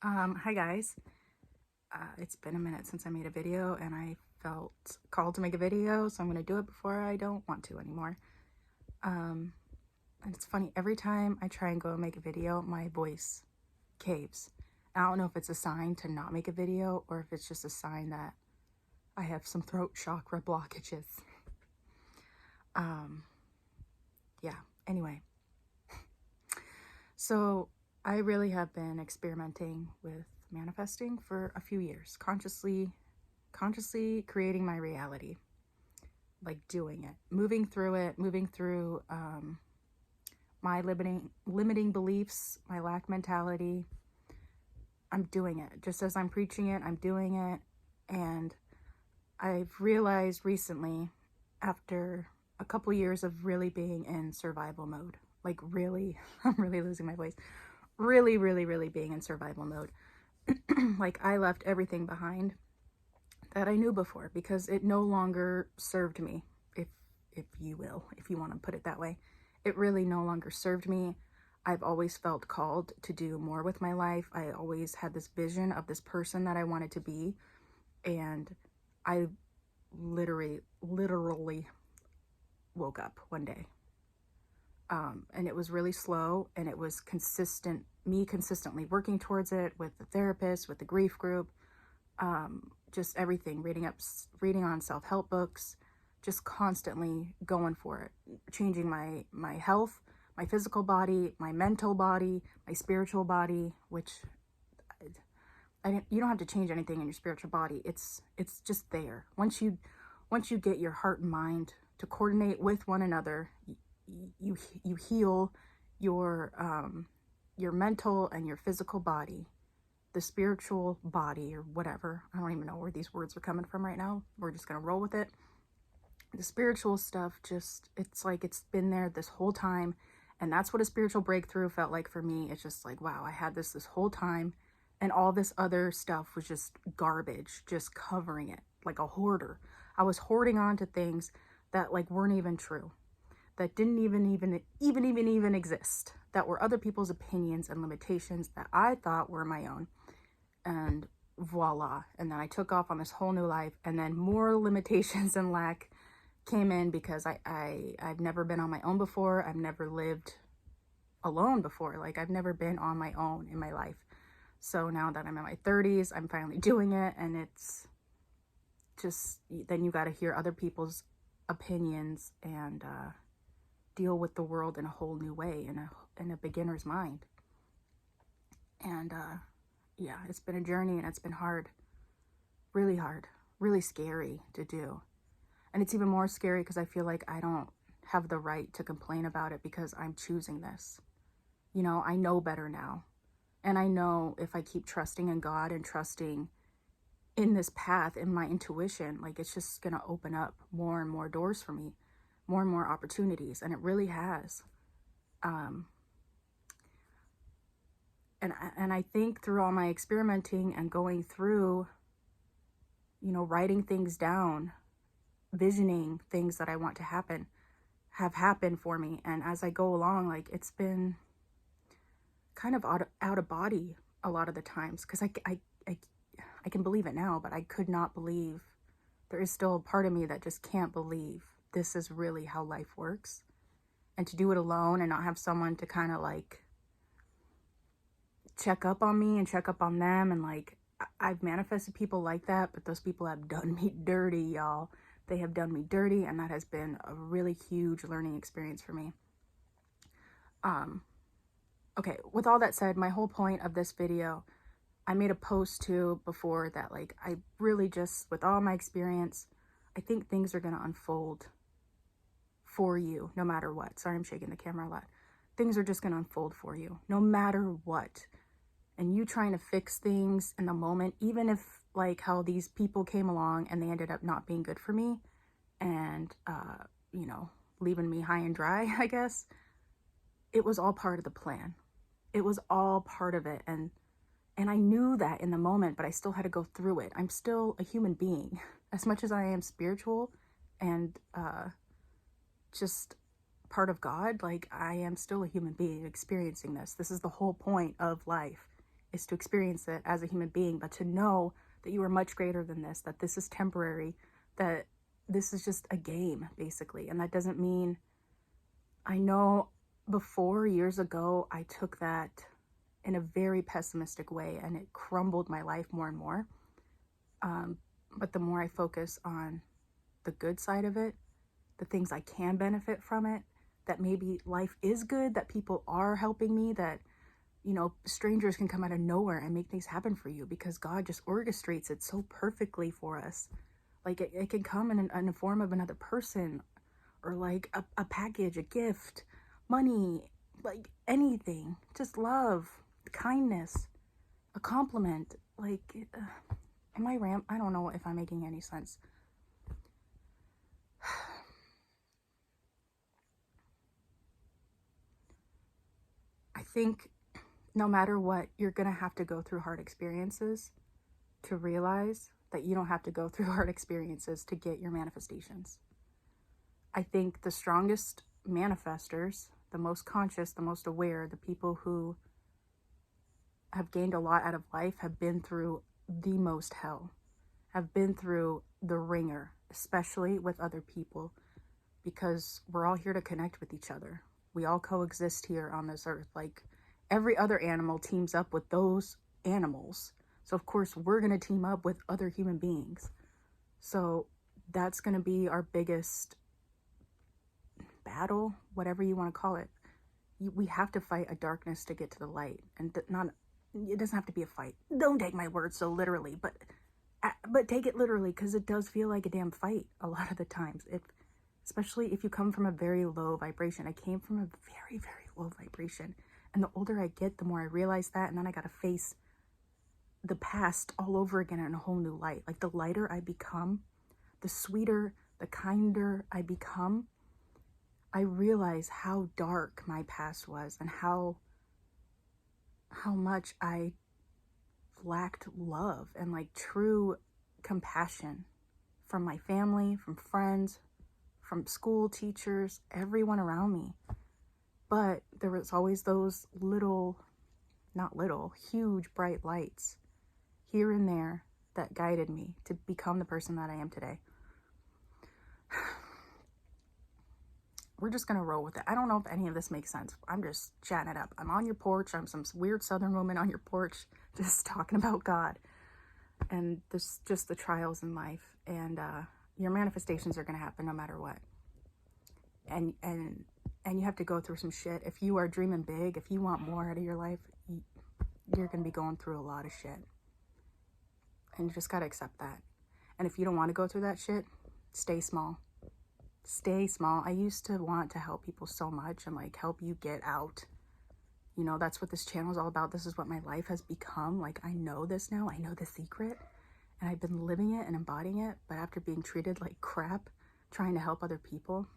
Hi guys. It's been a minute since I made a video and I felt called to make a video, so I'm going to do it before I don't want to anymore. And it's funny, every time I try and go and make a video, my voice caves. I don't know if it's a sign to not make a video or if it's just a sign that I have some throat chakra blockages. Yeah, anyway. So I really have been experimenting with manifesting for a few years, consciously creating my reality, like doing it, moving through my limiting beliefs, my lack mentality. I'm doing it. Just as I'm preaching it, I'm doing it. And I've realized recently, after a couple years of really being in survival mode, like really, I'm really losing my voice, really being in survival mode. Like I left everything behind that I knew before because it no longer served me, if you will, if you want to put it that way. It really no longer served me. I've always felt called to do more with my life. I always had this vision of this person that I wanted to be, and I literally woke up one day. And it was really slow, and it was me consistently working towards it with the therapist, with the grief group, just everything, reading on self-help books, just constantly going for it, changing my health, my physical body, my mental body, my spiritual body, which you don't have to change anything in your spiritual body. It's just there. Once you get your heart and mind to coordinate with one another, you heal your mental and your physical body, the spiritual body, or whatever. I don't even know where these words are coming from right now. We're just gonna roll with it. The spiritual stuff, just, it's like it's been there this whole time, and that's what a spiritual breakthrough felt like for me. It's just like, wow, I had this whole time, and all this other stuff was just garbage, just covering it like a hoarder. I was hoarding on to things that like weren't even true, that didn't even exist, that were other people's opinions and limitations that I thought were my own. And voila. And then I took off on this whole new life, and then more limitations and lack came in because I've never been on my own before. I've never lived alone before. Like I've never been on my own in my life. So now that I'm in my 30s, I'm finally doing it, and it's just, then you got to hear other people's opinions and deal with the world in a whole new way, in a beginner's mind. And yeah, it's been a journey, and it's been hard, really scary to do. And it's even more scary because I feel like I don't have the right to complain about it because I'm choosing this. You know, I know better now. And I know if I keep trusting in God and trusting in this path, in my intuition, like it's just going to open up more and more doors for me, more and more opportunities. And it really has. And I think through all my experimenting and going through, you know, writing things down, visioning things that I want to have happened for me. And as I go along, like it's been kind of out of body a lot of the times, because I can believe it now, but I could not believe. There is still a part of me that just can't believe this is really how life works. And to do it alone and not have someone to kind of like check up on me and check up on them. And like, I've manifested people like that, but those people have done me dirty, y'all. They have done me dirty, and that has been a really huge learning experience for me. Okay, with all that said, my whole point of this video, I made a post too before that, like, I really just, with all my experience, I think things are going to unfold for you no matter what. Sorry, I'm shaking the camera a lot. Things are just going to unfold for you no matter what. And you trying to fix things in the moment, even if like how these people came along and they ended up not being good for me and, you know, leaving me high and dry, I guess, it was all part of the plan. It was all part of it. And I knew that in the moment, but I still had to go through it. I'm still a human being. As much as I am spiritual and just part of God, like I am still a human being experiencing this. This is the whole point of life, is to experience it as a human being, but to know that you are much greater than this, that this is temporary, that this is just a game, basically. And that doesn't mean, I know before, years ago, I took that in a very pessimistic way, and it crumbled my life more and more. But the more I focus on the good side of it, the things I can benefit from it, that maybe life is good, that people are helping me, that, you know, strangers can come out of nowhere and make things happen for you because God just orchestrates it so perfectly for us. Like it can come in the form of another person, or like a package, a gift, money, like anything, just love, kindness, a compliment. Like, I don't know if I'm making any sense. I think no matter what, you're going to have to go through hard experiences to realize that you don't have to go through hard experiences to get your manifestations. I think the strongest manifestors, the most conscious, the most aware, the people who have gained a lot out of life have been through the most hell, have been through the ringer, especially with other people, because we're all here to connect with each other. We all coexist here on this earth. Like, every other animal teams up with those animals. So of course we're going to team up with other human beings. So that's going to be our biggest battle, whatever you want to call it. We have to fight a darkness to get to the light, and it doesn't have to be a fight. Don't take my words so literally, but take it literally, because it does feel like a damn fight a lot of the times. Especially if you come from a very low vibration. I came from a very, very low vibration, and the older I get, the more I realize that, and then I gotta face the past all over again in a whole new light. Like, the lighter I become, the sweeter, the kinder I become, I realize how dark my past was, and how much I lacked love and like true compassion from my family, from friends, from school teachers, everyone around me. But there was always those huge bright lights here and there that guided me to become the person that I am today. We're just gonna roll with it. I don't know if any of this makes sense. I'm just chatting it up. I'm on your porch. I'm some weird southern woman on your porch just talking about God and this, just the trials in life. And your manifestations are gonna happen no matter what. And you have to go through some shit. If you are dreaming big, if you want more out of your life, you're going to be going through a lot of shit. And you just got to accept that. And if you don't want to go through that shit, stay small. Stay small. I used to want to help people so much and like help you get out. You know, that's what this channel is all about. This is what my life has become. Like, I know this now. I know the secret. And I've been living it and embodying it. But after being treated like crap, trying to help other people,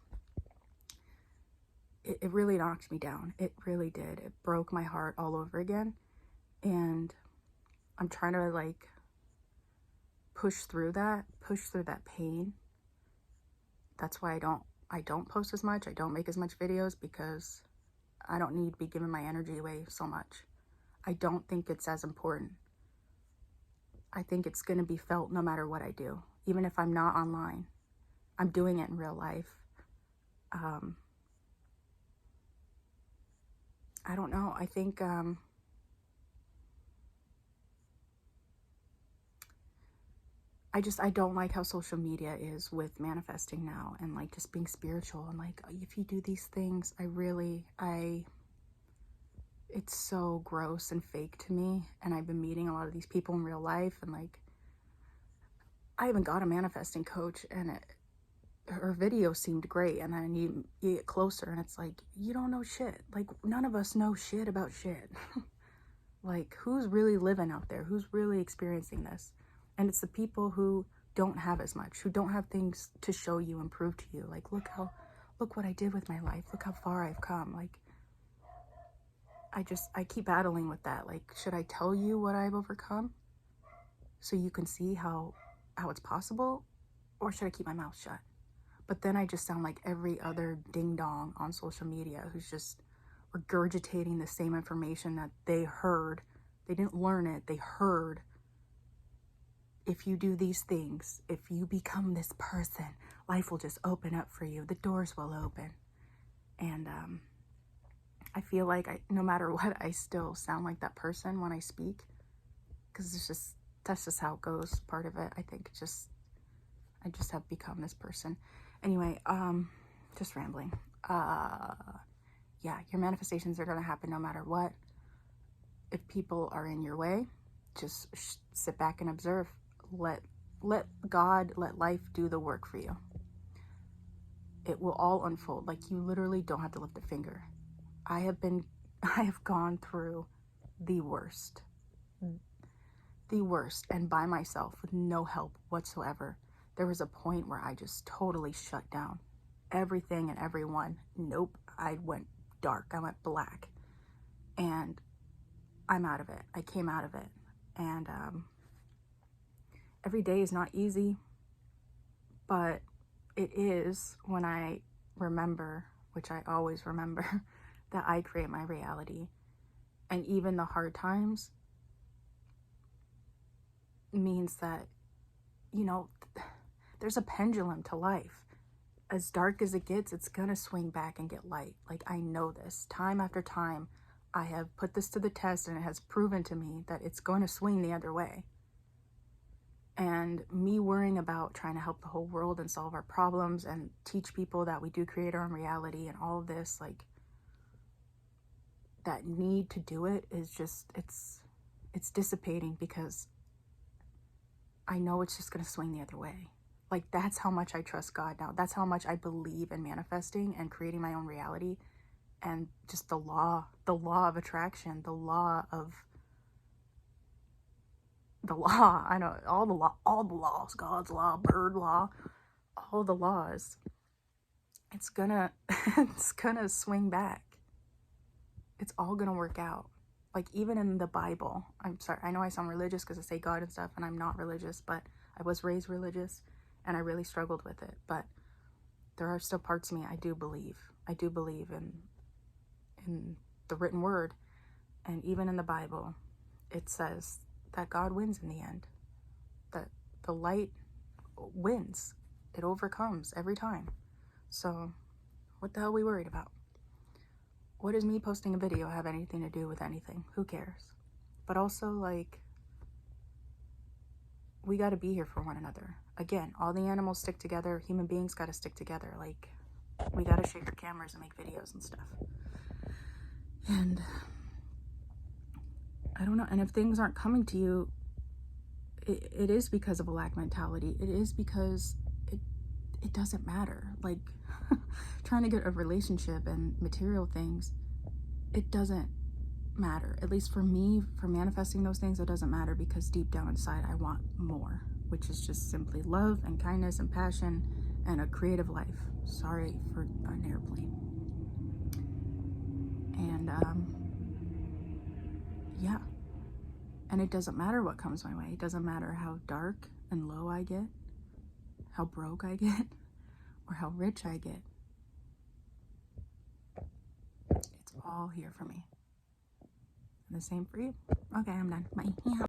it really knocked me down. It really did. It broke my heart all over again. And I'm trying to like push through that pain. That's why I don't post as much. I don't make as much videos, because I don't need to be giving my energy away so much. I don't think it's as important. I think it's going to be felt no matter what I do. Even if I'm not online, I'm doing it in real life. I don't know. I think I don't like how social media is with manifesting now, and like just being spiritual, and like, if you do these things, it's so gross and fake to me. And I've been meeting a lot of these people in real life, and like, I even got a manifesting coach, and her video seemed great, and then you get closer and it's like, you don't know shit. Like, none of us know shit about shit. Like, who's really living out there? Who's really experiencing this? And it's the people who don't have as much, who don't have things to show you and prove to you. Like, look what I did with my life. Look how far I've come. Like, I keep battling with that. Like, should I tell you what I've overcome so you can see how it's possible? Or should I keep my mouth shut? But then I just sound like every other ding-dong on social media who's just regurgitating the same information that they heard They didn't learn it. They heard, if you do these things, if you become this person, life will just open up for you. The doors will open. And I feel like no matter what, I still sound like that person when I speak, because that's just how it goes. Part of it, I think, I just have become this person. Anyway, just rambling. Yeah, your manifestations are going to happen no matter what. If people are in your way, just sit back and observe. Let God, let life do the work for you. It will all unfold. Like, you literally don't have to lift a finger. I have gone through the worst, and by myself with no help whatsoever. There was a point where I just totally shut down everything and everyone. Nope. I went dark. I went black, and I'm out of it. I came out of it. And every day is not easy, but it is when I remember, which I always remember, that I create my reality. And even the hard times means that, you know, there's a pendulum to life. As dark as it gets, it's gonna swing back and get light. Like, I know this. Time after time, I have put this to the test, and it has proven to me that it's going to swing the other way. And me worrying about trying to help the whole world and solve our problems and teach people that we do create our own reality and all of this, like, that need to do it is just, it's dissipating, because I know it's just going to swing the other way. Like, that's how much I trust God now. That's how much I believe in manifesting and creating my own reality, and just the law of attraction, the law, I know, all the laws, God's law, bird law, all the laws. It's gonna swing back. It's all gonna work out. Like, even in the Bible, I'm sorry, I know I sound religious because I say God and stuff, and I'm not religious, but I was raised religious, and I really struggled with it. But there are still parts of me I do believe. I do believe in the written word, and even in the Bible, it says that God wins in the end. That the light wins. It overcomes every time. So, what the hell are we worried about? What does me posting a video have anything to do with anything? Who cares? But also, like, we got to be here for one another. Again, all the animals stick together. Human beings got to stick together. Like, we got to shake our cameras and make videos and stuff. And I don't know. And if things aren't coming to you, it is because of a lack mentality. It is because it doesn't matter. Like, trying to get a relationship and material things, it doesn't matter. At least for me, for manifesting those things, it doesn't matter, because deep down inside, I want more, which is just simply love and kindness and passion and a creative life. Sorry for an airplane. And yeah. And it doesn't matter what comes my way. It doesn't matter how dark and low I get, how broke I get, or how rich I get. It's all here for me. And the same for you. Okay, I'm done. Bye. Yeah.